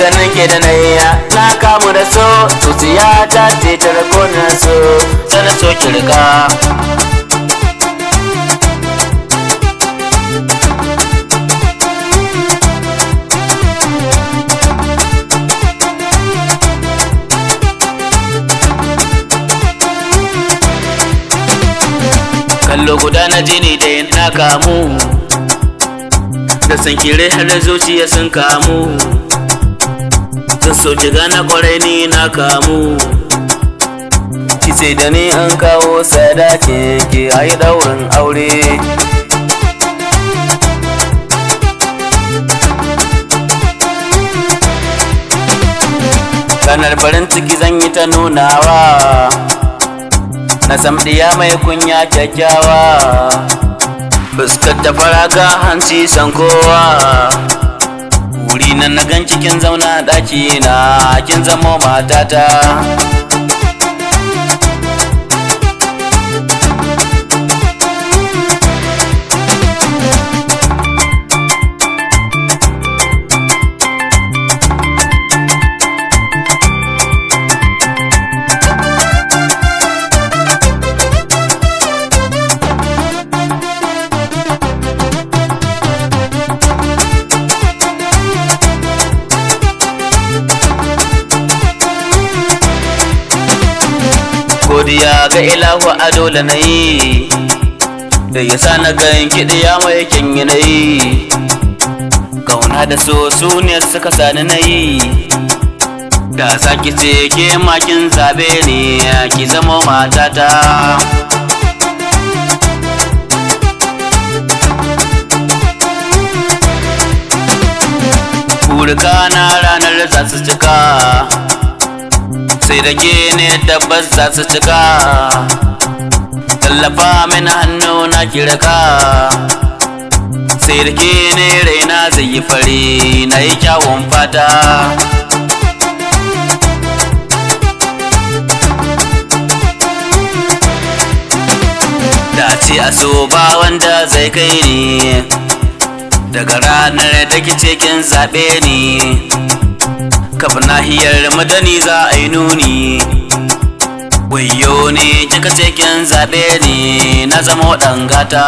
ganin ke da naiya na kamu da so zuciya ta ce ta rako na so sana so ki rika kallo guda na jini da yin na kamu da san kire har da zuciya sun kamu zan so ki gana kwarai ni na kamu ki ce da ni an kawo sadaki ki ayi daurin aure ranar farin ciki zan yi ta nunawa na samdiya mai kunya kyakkyawa fuskar ta faraga hanci san kowa wuri nan na gan cikin zauna daki na kin zamo matata godiya ga ilahu a dole na yi da ya sa na gan kiɗiya mai kyan yanayi kauna da so su ne suka sani na yi da saki ce ke makin zabe ne ki zama matata burka na ranar za su cika sai da ke ne tabbas za su cika tallafa min hannu na kiraka sai da ke ne raina zai yi fari na yi kyawun fata dace a so ba wanda zai kai ni daga ranar da kice kin zaɓe ni kaf nahiyar madani za a yi nuni wayo ne kika ce kin zaɓe ni na zama ɗan gata